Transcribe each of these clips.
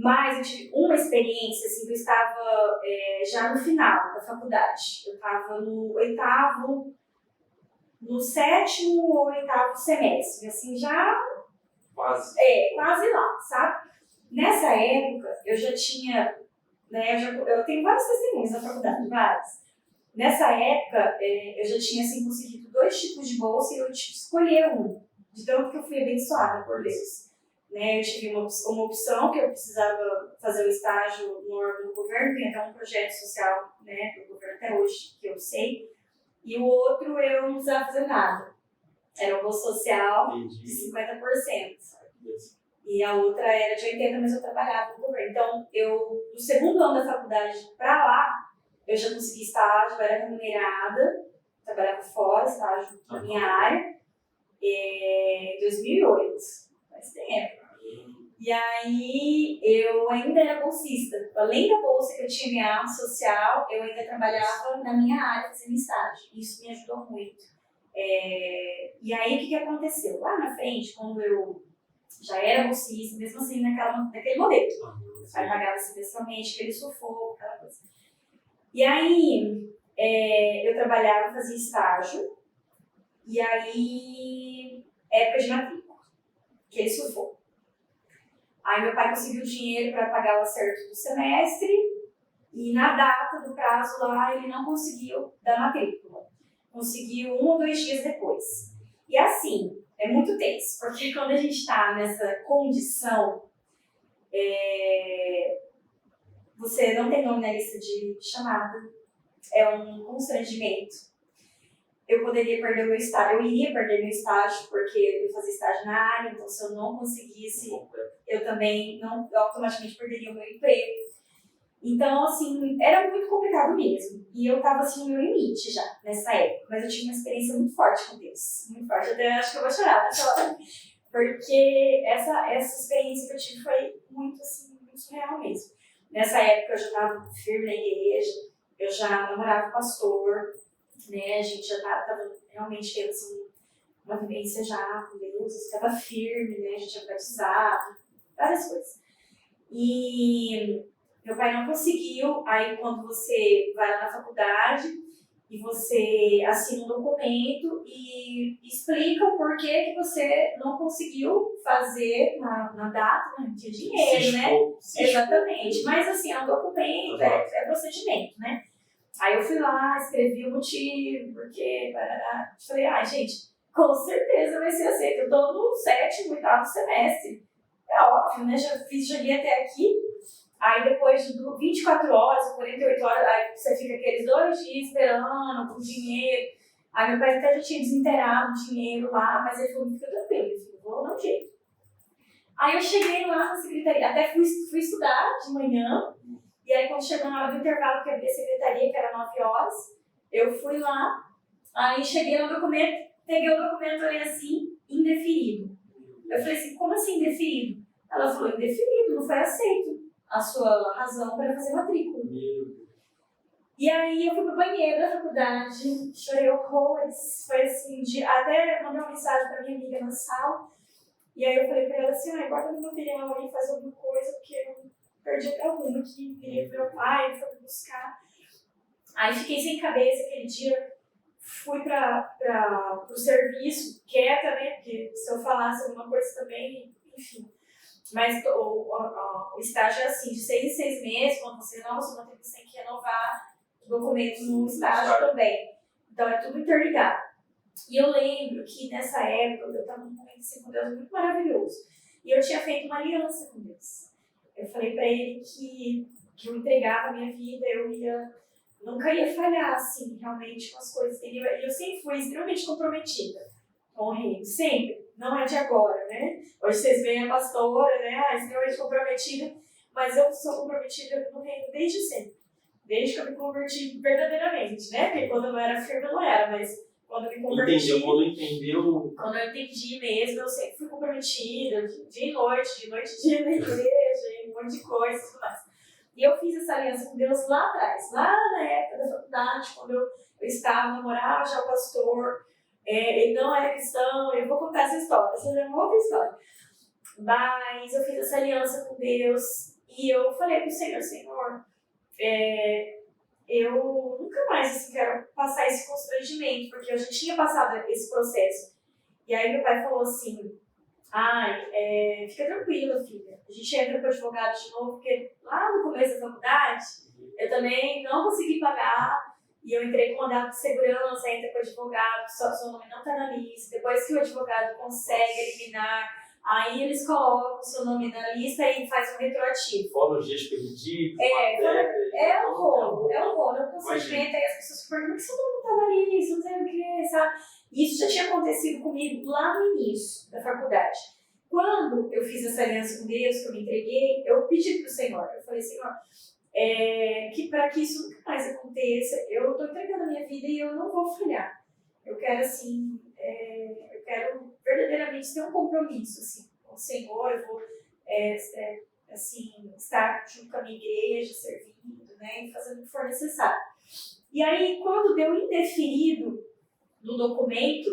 Mas eu tive uma experiência, assim, que eu estava já no final da faculdade. Eu estava no oitavo, no sétimo ou oitavo semestre, assim, já quase lá, sabe? Nessa época, eu já tinha, né, eu tenho vários testemunhos na faculdade, vários. Nessa época, eu já tinha, assim, conseguido 2 tipos de bolsa e eu tive que escolher um, de tanto que eu fui abençoada por Deus. Né, eu tive uma opção que eu precisava fazer um estágio no órgão do governo, tem até um projeto social, né, do governo até hoje, que eu sei, e o outro eu não precisava fazer nada. Era uma bolsa social de 50%. E a outra era de 80%, mas eu trabalhava no governo. Então, no segundo ano da faculdade para lá, eu já consegui estágio, eu era remunerada, trabalhava fora, estágio na minha área, em 2008, faz tempo. E aí, eu ainda era bolsista. Além da bolsa que eu tinha ganhado social, eu ainda trabalhava na minha área fazendo estágio. Isso me ajudou muito. E aí, o que aconteceu? Lá na frente, quando eu já era bolsista, mesmo assim, naquele modelo. Aí pagava semestralmente, aquele sufoco, aquela coisa. E aí, eu trabalhava, fazia estágio. E aí, época de matrícula, aquele sufoco. Aí meu pai conseguiu dinheiro para pagar o acerto do semestre e na data do prazo lá ele não conseguiu dar matrícula. Conseguiu 1 ou 2 dias depois. E assim, é muito tenso, porque quando a gente está nessa condição, você não tem nome na lista de chamada, é um constrangimento. Eu poderia perder o meu estágio, eu iria perder meu estágio, porque eu fazia estágio na área, então se eu não conseguisse, eu também eu automaticamente perderia o meu emprego. Então, assim, era muito complicado mesmo. E eu estava, assim, no meu limite já, nessa época. Mas eu tive uma experiência muito forte com Deus. Muito forte. Eu até acho que eu vou chorar nessa hora. Porque essa experiência que eu tive foi muito, assim, muito surreal mesmo. Nessa época eu já estava firme na igreja, eu já namorava com o pastor, né? A gente já estava realmente tendo, assim, uma vivência já com Deus, estava firme, né? A gente tinha batizado, várias coisas. E meu pai não conseguiu, aí quando você vai lá na faculdade e você assina um documento e explica o porquê que você não conseguiu fazer na data, não tinha dinheiro, né? Exatamente, mas assim, é um documento, é procedimento, né? Aí eu fui lá, escrevi o motivo, porque falei, gente, com certeza vai ser aceito, eu tô no 7º, 8º semestre. É óbvio, né? Já li até aqui. Aí depois de 24 horas, 48 horas, aí você fica aqueles 2 dias esperando, com dinheiro. Aí meu pai até já tinha desinteirado o dinheiro lá, mas ele falou, fica tranquilo, ele falou, vou dar um jeito. Aí eu cheguei lá na secretaria, até fui estudar de manhã, e aí quando chegou na hora do intervalo, que eu abri a secretaria, que era 9 horas, eu fui lá, aí cheguei no documento, peguei o documento, olhei assim, indeferido. Eu falei assim, como assim indeferido? Ela falou, indeferido, não foi aceito a sua razão para fazer matrícula. E aí eu fui pro banheiro da faculdade, chorei horrores, foi assim, até mandei uma mensagem pra minha amiga na sala, e aí eu falei pra ela assim, guarda meu material aí, faz alguma coisa, porque eu perdi até o rumo aqui, virei pro meu pai, foi me buscar. Aí fiquei sem cabeça aquele dia, fui pro serviço, quieta, né, porque se eu falasse alguma coisa também, enfim. Mas o estágio é assim, de 6 em 6 meses, quando você renova sua matrícula, você tem que renovar documentos no estágio também. Então é tudo interligado. E eu lembro que nessa época eu estava num momento assim, com Deus muito maravilhoso. E eu tinha feito uma aliança com Deus. Eu falei para ele que eu entregava a minha vida, nunca ia falhar assim, realmente com as coisas dele. Eu sempre fui extremamente comprometida com o reino, sempre. Não é de agora, né? Hoje vocês veem a pastora, né? Extremamente comprometida, mas eu sou comprometida no reino desde sempre. Desde que eu me converti verdadeiramente, né? Porque quando eu era firme, eu não era, mas quando eu me converti... Quando eu entendi mesmo, eu sempre fui comprometida, dia e noite dia na igreja, um monte de coisa e tudo mais. E eu fiz essa aliança com Deus lá atrás, lá na época da faculdade, quando eu estava, namorava já o pastor... ele não era cristão, eu vou contar essa história, essa é uma outra história. Mas eu fiz essa aliança com Deus E eu falei pro Senhor, eu nunca mais assim, quero passar esse constrangimento, porque eu já tinha passado esse processo. E aí meu pai falou assim, fica tranquila, filha. A gente entra com o advogado de novo, porque lá no começo da faculdade, eu também não consegui pagar, e eu entrei com mandado de segurança, entra com o advogado, seu nome não está na lista. Depois que o advogado consegue eliminar, aí eles colocam o seu nome na lista e faz um retroativo. Fora os dias perdidos. É um rolo, é um constrangimento. Aí as pessoas perguntam, por que seu nome não está na lista, não sei o que, sabe? Isso já tinha acontecido comigo lá no início da faculdade. Quando eu fiz essa aliança com Deus, que eu me entreguei, eu pedi para o Senhor, eu falei, Senhor, que para que isso nunca mais aconteça, eu estou entregando a minha vida e eu não vou falhar. Eu quero, assim, eu quero verdadeiramente ter um compromisso, assim, com o Senhor, eu vou, assim, estar junto com a minha igreja, servindo, né, e fazendo o que for necessário. E aí, quando deu indeferido no documento,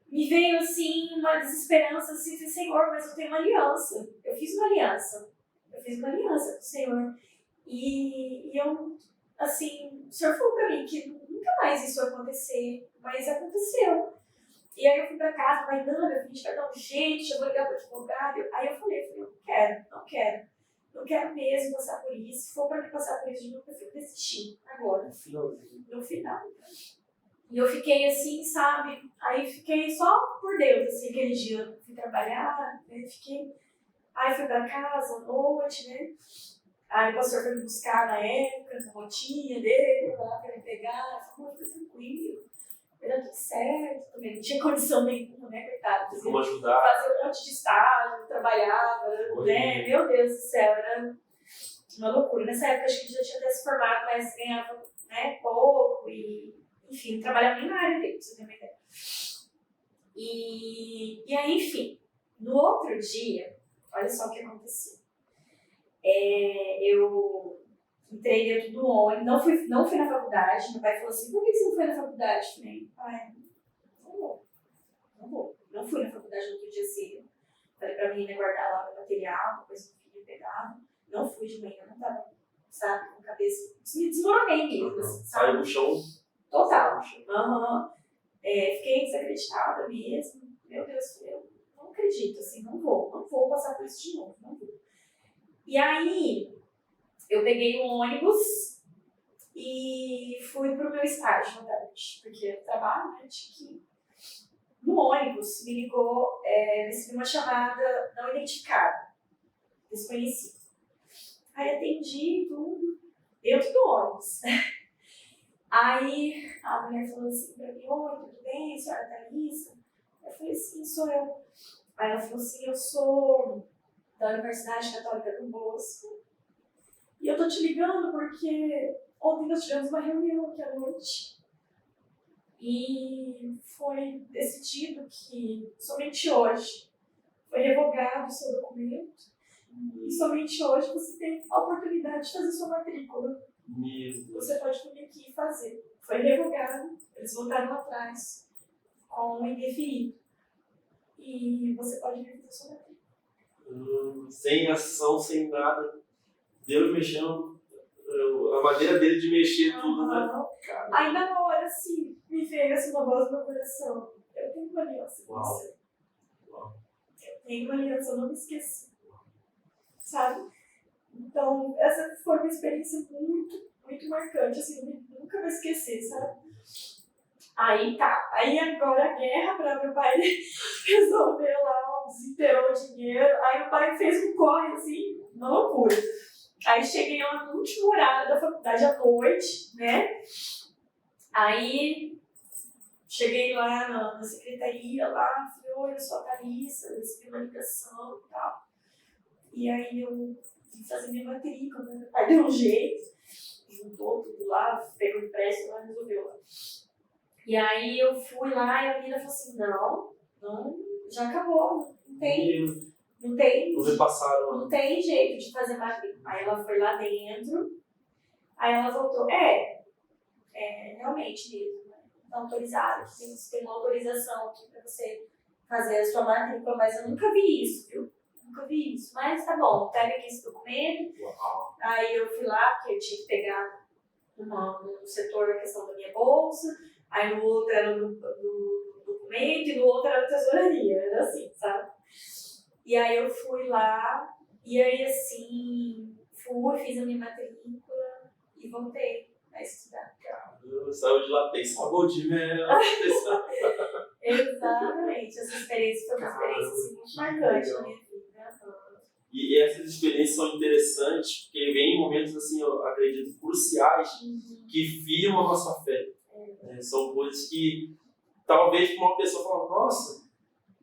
me veio, assim, uma desesperança, assim, de Senhor, mas eu tenho uma aliança. Eu fiz uma aliança com o Senhor. E eu, assim, o Senhor falou pra mim que nunca mais isso ia acontecer, mas aconteceu. E aí eu fui pra casa, mas não, a gente vai dar um jeito, eu vou ligar pro advogado. Aí eu falei, não quero mesmo passar por isso. Se for pra mim passar por isso de novo, eu prefiro desistir agora. No final. E eu fiquei assim, sabe? Aí fiquei só por Deus, assim, aquele dia. Eu fui trabalhar, né? Aí fui pra casa à noite, né? Aí o pastor foi me buscar na época, na rotinha dele, lá pra me pegar. Falei, fica tranquilo, vai dar tudo certo. Também não tinha condição nenhuma, né, coitado? Como ajudar? Fazer um monte de estágio, trabalhava, né? Meu Deus do céu, era uma loucura. Nessa época, acho que a gente já tinha até se formado, mas ganhava, né, pouco e, enfim, trabalhava na área dele, pra você ter uma ideia. E aí, enfim, no outro dia, olha só o que aconteceu. Eu entrei dentro do ônibus, não fui na faculdade. Meu pai falou assim, por que você não foi na faculdade? Eu falei, pai, não vou. Não fui na faculdade no outro dia cedo. Falei pra menina guardar lá meu material, depois o filho pegava. Não fui de manhã, não tava, sabe, com a cabeça. Me desmoronei mesmo, sabe? Saiu no chão? Total. Fiquei desacreditada mesmo. Meu Deus, eu não acredito, assim, não vou passar por isso de novo, não vou. E aí, eu peguei um ônibus e fui pro meu estágio à tarde, porque eu trabalho, né, tinha que ir. No ônibus, me ligou, recebi uma chamada não identificada, desconhecida. Aí atendi tudo, dentro do ônibus. Aí a mulher falou assim pra mim, oi, tudo bem, senhora Thalissa? Eu falei, sim, sou eu. Aí ela falou assim, eu sou da Universidade Católica do Bosco. E eu tô te ligando porque ontem nós tivemos uma reunião aqui à noite. E foi decidido que somente hoje foi revogado o seu documento. E somente hoje você tem a oportunidade de fazer sua matrícula. Você pode vir aqui e fazer. Foi revogado, eles voltaram atrás com o indeferido. E você pode vir fazer sua matrícula. Sem ação, sem nada. Deus mexendo, a maneira dele de mexer tudo, né? Cara. Aí na hora, assim, me veio assim, uma voz no meu coração. Eu tenho uma aliança com você. Eu tenho uma aliança, eu não me esqueci. Sabe? Então, essa foi uma experiência muito, muito marcante, assim, eu nunca vou esquecer, sabe? Aí tá, aí agora a guerra pra meu pai resolver lá, desinterou o dinheiro, aí meu pai fez um corre, assim, uma loucura. Aí cheguei lá no último horário da faculdade à noite, né? Aí cheguei lá na secretaria, lá, falei, oi, eu sou a Thalissa, eu recebi uma ligação e tal. E aí eu fui fazer minha matrícula, né? Meu pai deu um jeito, juntou tudo lá, pegou o empréstimo lá e resolveu lá. E aí eu fui lá e a menina falou assim, não, já acabou, não tem não tem jeito de fazer matrícula. Aí ela foi lá dentro, aí ela voltou, realmente mesmo, né? Tá autorizado, tem uma autorização aqui pra você fazer a sua matrícula, mas eu nunca vi isso, viu? nunca vi isso. Mas tá bom, pega aqui esse documento. Uau. Aí eu fui lá, porque eu tinha que pegar um setor a questão da minha bolsa, aí no outro era do documento e no outro era da tesouraria, era assim, sabe? E aí eu fui lá, e aí assim, fiz a minha matrícula e voltei a estudar. Eu saiu de lá, tem sabor de mel. Exatamente, essa experiência foi uma experiência assim, muito marcante na minha vida. E essas experiências são interessantes porque vem em momentos, assim, eu acredito, cruciais que firmam a nossa fé. São coisas que talvez uma pessoa fala, nossa,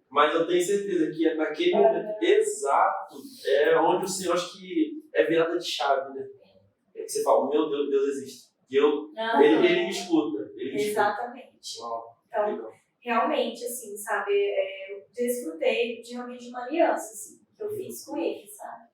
mas eu tenho certeza que naquele momento exato é onde o Senhor, acho que é virada de chave, né? É que você fala, meu Deus, Deus existe. Ele me escuta. Exatamente. Uau, então, legal. realmente, assim, sabe, eu desfrutei de realmente uma aliança, assim, que eu fiz com ele, sabe?